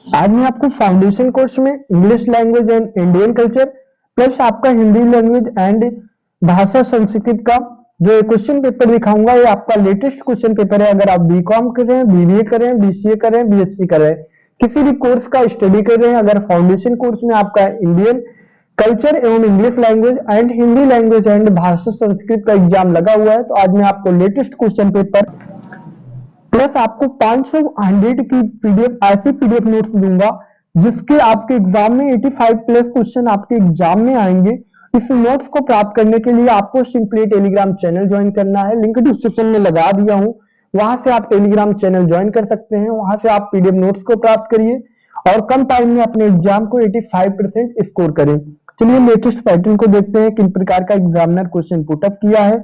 आज मैं आपको फाउंडेशन कोर्स में English language and Indian culture plus आपका हिंदी लैंग्वेज एंड भाषा संस्कृत का जो क्वेश्चन पेपर दिखाऊंगा। ये आपका लेटेस्ट क्वेश्चन पेपर है। अगर आप बीकॉम कर रहे हैं, बीबीए कर रहे हैं, बीसीए कर रहे हैं, बीएससी कर रहे हैं, किसी भी कोर्स का स्टडी कर रहे हैं, अगर फाउंडेशन कोर्स में आपका इंडियन कल्चर एवं English language and Hindi language and भाषा संस्कृत का एग्जाम लगा हुआ है, तो आज मैं आपको लेटेस्ट क्वेश्चन पेपर प्लस आपको 500 की पीडीएफ, ऐसी पीडीएफ नोट्स दूंगा जिसके आपके एग्जाम में 85 प्लस क्वेश्चन आपके एग्जाम में आएंगे। इस नोट्स को प्राप्त करने के लिए आपको सिंपली टेलीग्राम चैनल ज्वाइन करना है। लिंक डिस्क्रिप्शन में लगा दिया हूं, वहां से आप टेलीग्राम चैनल ज्वाइन कर सकते हैं। वहां से आप पीडीएफ नोट्स को प्राप्त करिए और कम टाइम में अपने एग्जाम को 85% स्कोर करें। चलिए लेटेस्ट पैटर्न को देखते हैं, किन प्रकार का एग्जामिनर क्वेश्चन पुटअप किया है।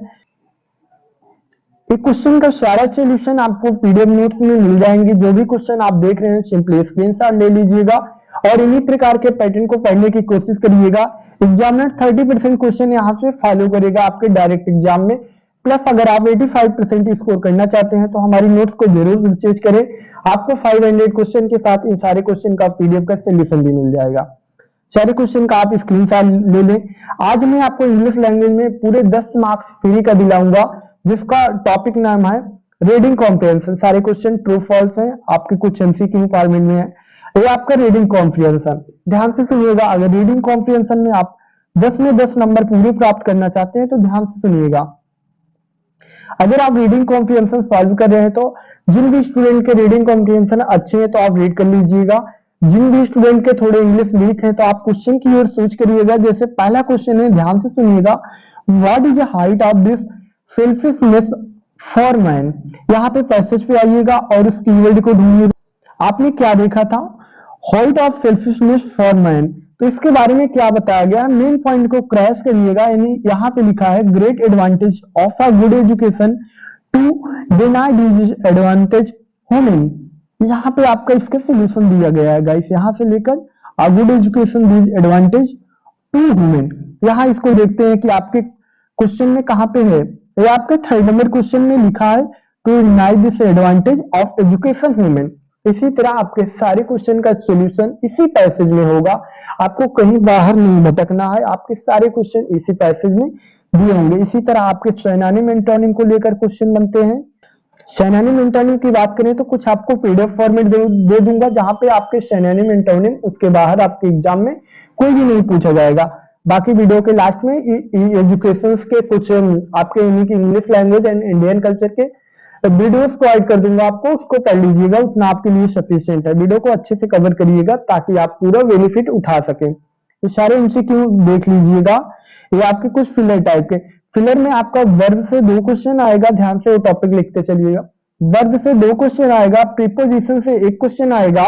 एक क्वेश्चन का सारा सॉल्यूशन आपको पीडीएफ नोट्स में मिल जाएंगे। जो भी क्वेश्चन आप देख रहे हैं सिंपली स्क्रीनशॉट ले लीजिएगा और इन्हीं प्रकार के पैटर्न को पढ़ने की कोशिश करिएगा। एग्जामिनर 30% क्वेश्चन यहाँ से फॉलो करेगा आपके डायरेक्ट एग्जाम में। प्लस अगर आप 85% स्कोर करना चाहते हैं तो हमारी नोट्स को जरूर परचेज करें। आपको 500 क्वेश्चन के साथ इन सारे क्वेश्चन का पीडीएफ का सोल्यूशन भी मिल जाएगा। सारे क्वेश्चन का आप स्क्रीनशॉट ले लें। आज मैं आपको इंग्लिश लैंग्वेज में पूरे 10 मार्क्स फ्री का दिलाऊंगा, जिसका टॉपिक नाम है रीडिंग कॉम्प्रिहेंशन। सारे क्वेश्चन ट्रू फॉल्स हैं, आपके कुछ एमसीक्यू फॉर्मेट में है। ये आपका रीडिंग कॉम्प्रिहेंशन, ध्यान से सुनिएगा। अगर रीडिंग कॉम्प्रिहेंशन में आप 10 में 10 नंबर पूरे प्राप्त करना चाहते हैं तो ध्यान से सुनिएगा। अगर आप रीडिंग कॉम्प्रिहेंशन सॉल्व कर रहे हैं तो जिन भी स्टूडेंट के रीडिंग कॉम्प्रिहेंशन अच्छे हैं तो आप रीड कर लीजिएगा। जिन भी स्टूडेंट के थोड़े इंग्लिश वीक है तो आप क्वेश्चन की ओर स्विच करिएगा। जैसे पहला क्वेश्चन है, ध्यान से सुनिएगा। What is the height of this selfishness for man. यहाँ पे पैसेज पे आइएगा और उस कीवर्ड को ढूंढिएगा। आपने क्या देखा था, height of selfishness for man, तो इसके बारे में क्या बताया गया। मेन पॉइंट को क्रैश करिएगा। यानी यहाँ पे लिखा है great advantage of a good education to deny this advantage women. यहाँ पे आपका इसका सोल्यूशन दिया गया है गाइस, यहाँ से लेकर a good education this advantage to women. यहाँ इसको देखते हैं कि आपके क्वेश्चन में कहाँ पे है। ये आपके 3rd नंबर क्वेश्चन में लिखा है to deny this advantage of education women. इसी तरह आपके सारे क्वेश्चन का सॉल्यूशन इसी पैसेज में होगा, आपको कहीं बाहर नहीं भटकना है। आपके सारे क्वेश्चन इसी पैसेज में दिए होंगे। इसी तरह आपके सिनोनिम एंटोनिम को लेकर क्वेश्चन बनते हैं। सिनोनिम एंटोनिम की बात करें तो कुछ आपको पीडीएफ फॉर्मेट दे दूंगा, जहां पे आपके सिनोनिम एंटोनिम उसके बाहर आपके एग्जाम में कोई भी नहीं पूछा जाएगा। बाकी वीडियो के लास्ट में एजुकेशन के कुछ आपके English language and Indian culture के वीडियोस प्रोवाइड कर दूंगा आपको, उसको पढ़ लीजिएगा, उतना आपके लिए सफिशिएंट है। वीडियो को अच्छे से कवर करिएगा ताकि आप पूरा बेनिफिट उठा सकें। ये सारे एमसीक्यू देख लीजिएगा। ये आपके कुछ फिलर टाइप के, फिलर में आपका वर्ब से 2 क्वेश्चन आएगा, ध्यान से वो टॉपिक लिखते चलिएगा। वर्ब से 2 क्वेश्चन आएगा, प्रीपोजिशन से 1 क्वेश्चन आएगा,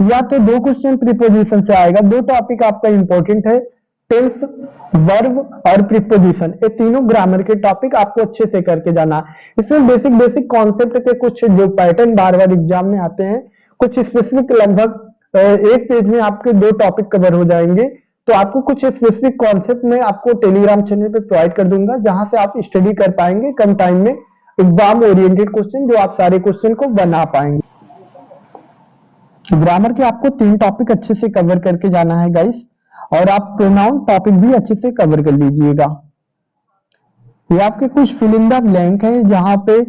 या तो 2 क्वेश्चन प्रीपोजिशन से आएगा। 2 टॉपिक आपका इंपॉर्टेंट है, टेंस, वर्ब और प्रीपोजिशन। ये तीनों ग्रामर के टॉपिक आपको अच्छे से करके जाना है। इसमें बेसिक कॉन्सेप्ट के कुछ जो पैटर्न बार बार एग्जाम में आते हैं, कुछ स्पेसिफिक लगभग 1 पेज में आपके 2 टॉपिक कवर हो जाएंगे। तो आपको कुछ स्पेसिफिक कॉन्सेप्ट में आपको टेलीग्राम चैनल पे प्रोवाइड कर दूंगा, जहां से आप स्टडी कर पाएंगे कम टाइम में एग्जाम ओरिएंटेड क्वेश्चन, जो आप सारे क्वेश्चन को बना पाएंगे। ग्रामर के आपको 3 टॉपिक अच्छे से कवर करके जाना है गाइस, और आप प्रोनाउन टॉपिक भी अच्छे से कवर कर लीजिएगा। ये आपके कुछ फिल इन द ब्लैंक है, जहां पे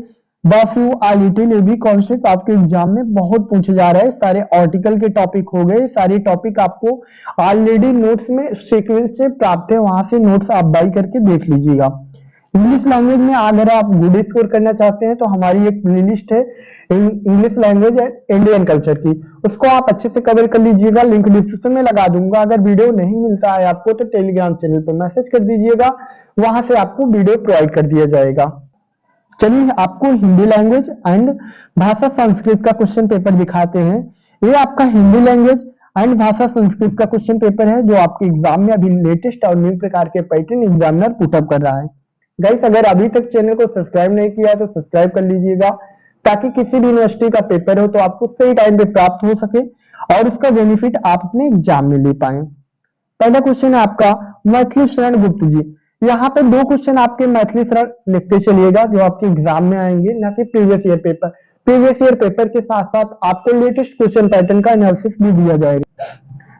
द फ्यू आ लिटिल ये भी कॉन्सेप्ट आपके एग्जाम में बहुत पूछे जा रहा है। सारे आर्टिकल के टॉपिक हो गए, सारे टॉपिक आपको ऑलरेडी नोट्स में सीक्वेंस से प्राप्त है, वहां से नोट्स आप बाई करके देख लीजिएगा। इंग्लिश लैंग्वेज में अगर आप गुड स्कोर करना चाहते हैं तो हमारी एक प्लेलिस्ट है English language and Indian culture की, उसको आप अच्छे से कवर कर लीजिएगा। लिंक डिस्क्रिप्शन में लगा दूंगा। अगर वीडियो नहीं मिलता है आपको तो टेलीग्राम चैनल पर मैसेज कर दीजिएगा, वहां से आपको वीडियो प्रोवाइड कर दिया जाएगा। चलिए आपको हिंदी लैंग्वेज एंड भाषा संस्कृत का क्वेश्चन पेपर दिखाते हैं। ये आपका हिंदी लैंग्वेज एंड भाषा संस्कृत का क्वेश्चन पेपर है, जो आपके एग्जाम में अभी लेटेस्ट और न्यू प्रकार के पैटर्न एग्जामिनर पुटअप कर रहा है। गाइस अगर अभी तक चैनल को सब्सक्राइब नहीं किया तो सब्सक्राइब कर लीजिएगा, ताकि किसी भी यूनिवर्सिटी का पेपर हो तो आपको सही टाइम पे प्राप्त हो सके और उसका बेनिफिट आप अपने एग्जाम में ले पाए। पहला क्वेश्चन है आपका मैथिली शरण गुप्त जी। यहाँ पे 2 क्वेश्चन आपके मैथिली शरण लिखते चलिएगा, जो आपके एग्जाम में आएंगे, ना कि previous year paper. Previous year paper के साथ साथ आपको लेटेस्ट क्वेश्चन पैटर्न का एनालिसिस भी दिया जाएगा।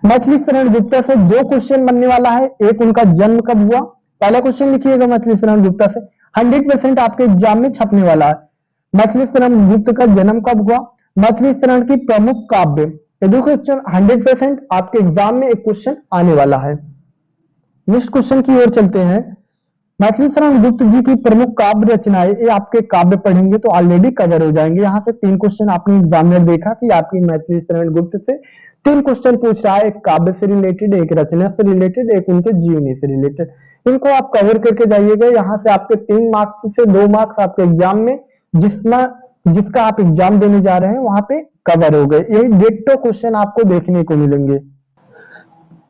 मैथिली शरण गुप्ता से 2 क्वेश्चन बनने वाला है। एक, उनका जन्म कब हुआ, पहला क्वेश्चन लिखिएगा मैथिली शरण गुप्ता से, 100% आपके एग्जाम में छपने वाला है। मैथिली शरण गुप्त का जन्म कब हुआ, मैथिली शरण की प्रमुख काव्य, ये 2 क्वेश्चन 100% आपके एग्जाम में एक क्वेश्चन आने वाला है। नेक्स्ट क्वेश्चन की ओर चलते हैं। मैथिली शरण गुप्त जी की प्रमुख काव्य रचनाएं, ये आपके काव्य पढ़ेंगे तो ऑलरेडी कवर हो जाएंगे। यहाँ से 3 क्वेश्चन आपने एग्जाम में देखा कि आपकी मैथिली शरण गुप्त से 3 क्वेश्चन पूछ रहा है, एक काव्य से रिलेटेड, एक रचना से रिलेटेड, एक उनके जीवनी से रिलेटेड। इनको आप कवर करके जाइएगा। यहाँ से आपके 3 मार्क्स से 2 मार्क्स आपके एग्जाम में जिसका आप एग्जाम देने जा रहे हैं वहां पे कवर हो गए। यही डिट्टो क्वेश्चन आपको देखने को मिलेंगे।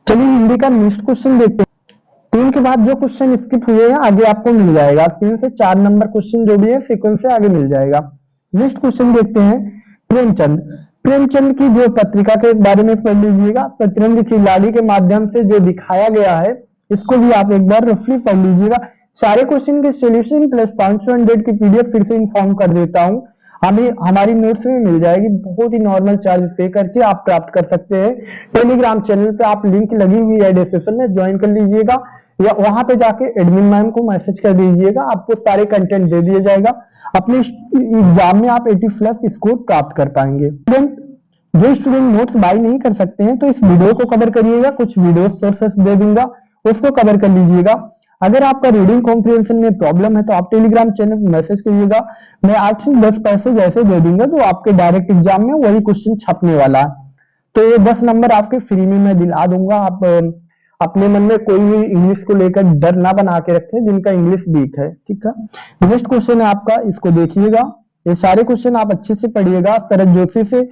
चलिए हिंदी का नेक्स्ट क्वेश्चन देखते हैं। 3 के बाद जो क्वेश्चन स्किप हुए हैं आगे आपको मिल जाएगा। 3 से 4 नंबर क्वेश्चन जो भी है सीक्वेंस से आगे मिल जाएगा। नेक्स्ट क्वेश्चन देखते हैं। प्रेमचंद की जो पत्रिका के बारे में पढ़ लीजिएगा। शतरंज खिलाड़ी के माध्यम से जो दिखाया गया है इसको भी आप एक बार रफली पढ़ लीजिएगा। सारे क्वेश्चन के सॉल्यूशन प्लस 500 की पीडीएफ फिर से इन्फॉर्म कर देता हूं, हमें हमारी नोट्स में मिल जाएगी। बहुत ही नॉर्मल चार्ज पे करके आप प्राप्त कर सकते हैं। टेलीग्राम चैनल पे आप लिंक लगी हुई है डिस्क्रिप्शन में, ज्वाइन कर लीजिएगा या वहां पे जाके एडमिन मैम को मैसेज कर दीजिएगा, आपको सारे कंटेंट दे दिया जाएगा। अपने एग्जाम में आप 80+ स्कोर प्राप्त कर पाएंगे। जो स्टूडेंट नोट्स बाय नहीं कर सकते हैं तो इस वीडियो को कवर करिएगा, कुछ वीडियो सोर्सेस दे दूंगा उसको कवर कर लीजिएगा। अगर आपका रीडिंग कॉम्प्रिहेंशन में प्रॉब्लम है तो आप टेलीग्राम चैनल पर मैसेज करिएगा, मैं 8 से 10 पैसे जैसे दे दूंगा तो आपके डायरेक्ट एग्जाम में वही क्वेश्चन छपने वाला है। तो ये 10 नंबर आपके फ्री में मैं दिला दूंगा। आप अपने मन में कोई भी इंग्लिश को लेकर डर ना बना के रखें जिनका इंग्लिश वीक है, ठीक है। नेक्स्ट क्वेश्चन है आपका, इसको देखिएगा। ये सारे क्वेश्चन आप अच्छे से पढ़िएगा। शरद जोशी से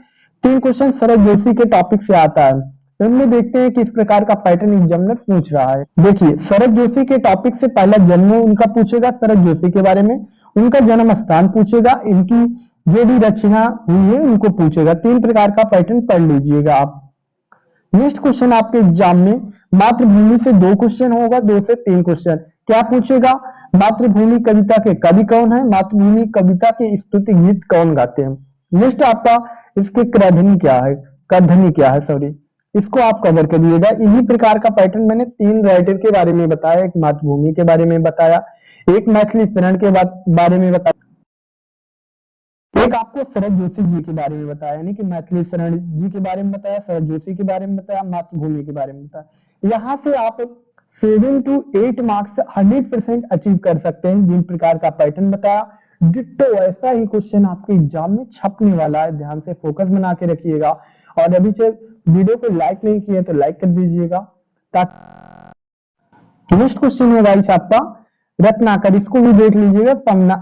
3 क्वेश्चन शरद जोशी के टॉपिक से आता है। हमने देखते हैं कि इस प्रकार का पैटर्न एग्जामिनर पूछ रहा है। देखिए शरद जोशी के टॉपिक से पहला जन्म उनका पूछेगा, शरद जोशी के बारे में, उनका जन्म स्थान पूछेगा, इनकी जो भी रचना हुई है उनको पूछेगा। 3 प्रकार का पैटर्न पढ़ लीजिएगा आप। नेक्स्ट क्वेश्चन आपके एग्जाम में मातृभूमि से 2 क्वेश्चन होगा, 2 से 3 क्वेश्चन। क्या पूछेगा, मातृभूमि कविता के कवि कौन है, मातृभूमि कविता के स्तुति गीत कौन गाते हैं। नेक्स्ट आपका इसके करधनी क्या है, सॉरी, इसको आप कवर करिएगा। इन्हीं प्रकार का पैटर्न मैंने 3 राइटर के बारे में बताया, एक मातृभूमि के बारे में बताया, एक मैथिली शरण के बारे में बताया, एक आपको शरद जोशी जी के बारे में बताया, यानी कि मैथिली शरण जी के बारे में बताया, शरद जोशी के बारे में बताया, मातृभूमि के बारे में बताया। यहाँ से आप 7 to 8 मार्क्स 100% अचीव कर सकते हैं। जिन प्रकार का पैटर्न बताया डिट्टो ऐसा ही क्वेश्चन आपके एग्जाम में छपने वाला है। ध्यान से फोकस बना के रखिएगा। और अभी से वीडियो को लाइक नहीं किया तो लाइक कर दीजिएगा। नेक्स्ट क्वेश्चन है गाइस आपका रत्नाकर, इसको भी देख लीजिएगा।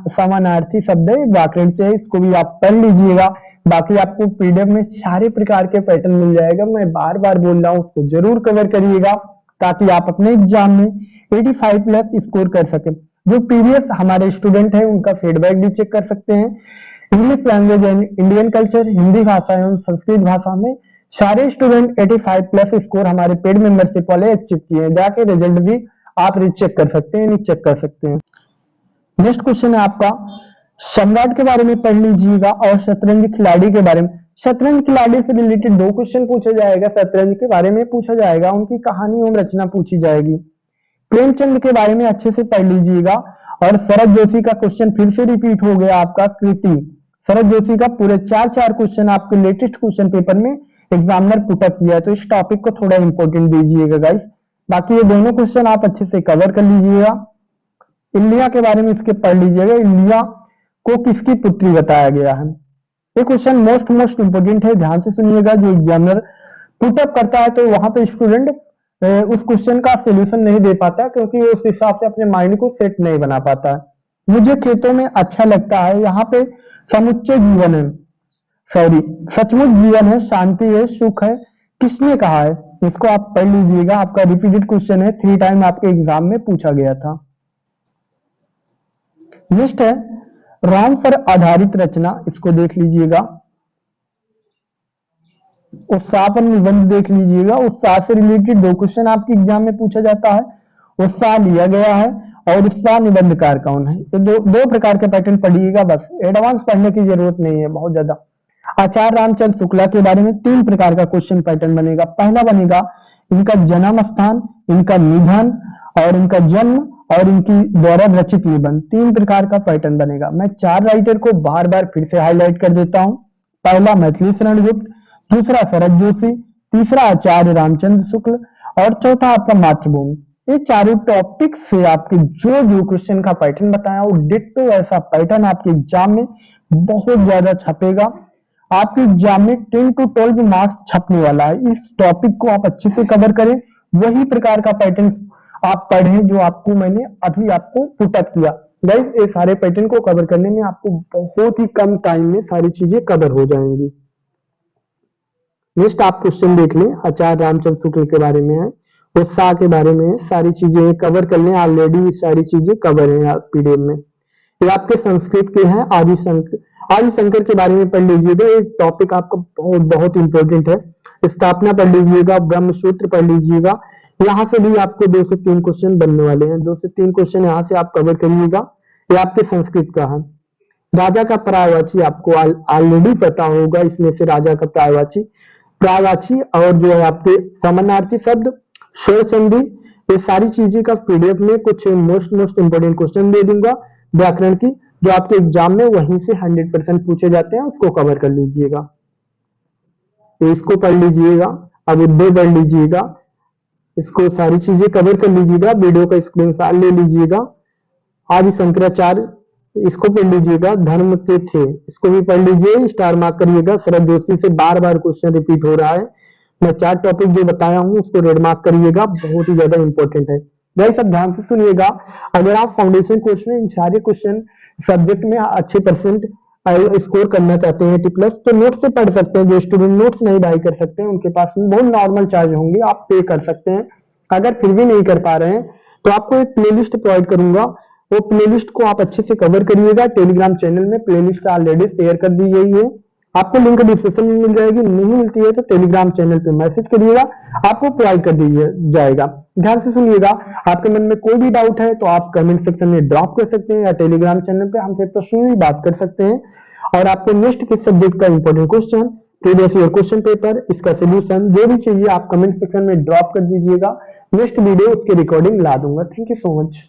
समानार्थी शब्द है, व्याकरण से, इसको भी आप पढ़ लीजिएगा। बाकी आपको पीडीएफ में सारे प्रकार के पैटर्न मिल जाएगा। मैं बार बार बोल रहा हूँ, उसको जरूर कवर करिएगा ताकि आप अपने एग्जाम में 85+ स्कोर कर सके। जो प्रीवियस हमारे स्टूडेंट है उनका फीडबैक भी चेक कर सकते हैं। English language and Indian culture, Hindi भाषा एवं संस्कृत भाषा में सारे स्टूडेंट 85+ स्कोर हमारे पेड मेंबरशिप वाले अचीव किए हैं। जाके रिजल्ट भी आप रीचेक कर सकते हैं, चेक कर सकते हैं। नेक्स्ट क्वेश्चन है आपका सम्राट के बारे में पढ़ लीजिएगा और शतरंज खिलाड़ी के बारे में। शतरंज खिलाड़ी से रिलेटेड 2 क्वेश्चन पूछा जाएगा, शतरंज के बारे में पूछा जाएगा, उनकी कहानी एवं रचना पूछी जाएगी। प्रेमचंद के बारे में अच्छे से पढ़ लीजिएगा। और शरद जोशी का क्वेश्चन फिर से रिपीट हो गया आपका, कृति। शरद जोशी का पूरे 4 क्वेश्चन आपके लेटेस्ट क्वेश्चन पेपर में एग्जामिनर पुटअप किया है, तो इस टॉपिक को थोड़ा इंपॉर्टेंट दीजिएगा गाइस। बाकी ये दोनों क्वेश्चन आप अच्छे से कवर कर लीजिएगा। इलिया के बारे में इसके पढ़ लीजिएगा। इलिया को किसकी पुत्री बताया गया है। ये क्वेश्चन मोस्ट इंपोर्टेंट है, ध्यान से सुनिएगा। जो एग्जामिनर पुटअप करता है तो वहां पे स्टूडेंट उस क्वेश्चन का सोल्यूशन नहीं दे पाता क्योंकि उस हिसाब से अपने माइंड को सेट नहीं बना पाता है। मुझे खेतों में अच्छा लगता है, यहाँ पे समुच्चय जीवन है, सॉरी सचमुच जीवन है, शांति है, सुख है, किसने कहा है, इसको आप पढ़ लीजिएगा। आपका रिपीटेड क्वेश्चन है, 3 टाइम आपके एग्जाम में पूछा गया था। नेक्स्ट है राम पर आधारित रचना, इसको देख लीजिएगा। उत्साह पर निबंध देख लीजिएगा। उत्साह से रिलेटेड 2 क्वेश्चन आपके एग्जाम में पूछा जाता है। उत्साह लिया गया है और इसका निबंधकार कौन है। ये दो प्रकार के पैटर्न पढ़िएगा, बस एडवांस पढ़ने की जरूरत नहीं है बहुत ज्यादा। आचार्य रामचंद्र शुक्ला के बारे में 3 प्रकार का क्वेश्चन पैटर्न बनेगा। पहला बनेगा इनका जन्म स्थान, इनका निधन और इनका जन्म और इनकी द्वारा रचित निबंध। 3 प्रकार का पैटर्न बनेगा। मैं 4 राइटर को बार बार फिर से हाईलाइट कर देता हूं। पहला मैथिली शरण गुप्त, दूसरा शरद जोशी, तीसरा आचार्य रामचंद्र शुक्ल और चौथा आपका मातृभूमि। ये चारों टॉपिक से आपके जो क्वेश्चन का पैटर्न बताया वो डिट्टो ऐसा पैटर्न आपके एग्जाम में बहुत ज्यादा छपेगा। आपके एग्जाम में 10 to 12 मार्क्स छपने वाला है। इस टॉपिक को आप अच्छे से कवर करें, वही प्रकार का पैटर्न आप पढ़ें जो आपको मैंने अभी आपको पुटअप किया। गाइस ये सारे पैटर्न को कवर करने में आपको बहुत ही कम टाइम में सारी चीजें कवर हो जाएंगी। नेक्स्ट आप क्वेश्चन देख लें, आचार्य रामचंद्र शुक्ल के बारे में है, उत्साह के बारे में है, सारी चीजें कवर कर लें। ऑलरेडी सारी चीजें कवर है पीडीएफ में। ये आपके संस्कृत के हैं, आदिशंकर के बारे में पढ़ लीजिएगा। ये टॉपिक आपका बहुत बहुत इंपॉर्टेंट है। स्थापना पढ़ लीजिएगा, ब्रह्मसूत्र पढ़ लीजिएगा। यहाँ से भी आपको 2 से 3 क्वेश्चन बनने वाले हैं। 2 से 3 क्वेश्चन यहाँ से आप कवर करिएगा। ये आपके संस्कृत का है। राजा का पर्यायवाची आपको ऑलरेडी पता होगा। इसमें से राजा का पर्यायवाची और जो है आपके समानार्थी शब्द, स्वर संधि, ये सारी चीजें का पीडीएफ में कुछ मोस्ट इंपोर्टेंट क्वेश्चन दे दूंगा व्याकरण की, जो आपके एग्जाम में वहीं से 100% पूछे जाते हैं। उसको कवर कर लीजिएगा। इसको पढ़ लीजिएगा, अभ्युदय पढ़ लीजिएगा, इसको सारी चीजें कवर कर लीजिएगा। वीडियो का स्क्रीनशॉट ले लीजिएगा। आदि शंकराचार्य इसको पढ़ लीजिएगा। धर्म के थे इसको भी पढ़ लीजिए, स्टार मार्क करिएगा। शरद जोशी से बार बार क्वेश्चन रिपीट हो रहा है। मैं 4 टॉपिक जो बताया हूं उसको रेड मार्क करिएगा, बहुत ही ज्यादा इंपॉर्टेंट है। गाइस अब ध्यान से सुनिएगा। अगर आप फाउंडेशन कोर्स में इन सारे क्वेश्चन सब्जेक्ट में अच्छे परसेंट स्कोर करना चाहते हैं 80+, तो नोट से पढ़ सकते हैं। जो स्टूडेंट नोट्स नहीं बाय कर सकते हैं उनके पास बहुत नॉर्मल चार्ज होंगे, आप पे कर सकते हैं। अगर फिर भी नहीं कर पा रहे हैं तो आपको एक प्लेलिस्ट प्रोवाइड करूंगा, वो प्लेलिस्ट को आप अच्छे से कवर करिएगा। टेलीग्राम चैनल में प्लेलिस्ट ऑलरेडी शेयर कर दी गई है, आपको लिंक डिस्क्रिप्शन में मिल जाएगी। नहीं मिलती है तो टेलीग्राम चैनल पे मैसेज करिएगा, आपको प्रोवाइड कर दिया जाएगा। ध्यान से सुनिएगा। आपके मन में कोई भी डाउट है तो आप कमेंट सेक्शन में ड्रॉप कर सकते हैं या टेलीग्राम चैनल पे हमसे पर्सनली बात कर सकते हैं। और आपको नेक्स्ट किस सब्जेक्ट का important question, previous year question paper, इसका सोल्यूशन जो भी चाहिए आप कमेंट सेक्शन में ड्रॉप कर दीजिएगा। नेक्स्ट वीडियो उसकी रिकॉर्डिंग ला दूंगा। Thank you so much.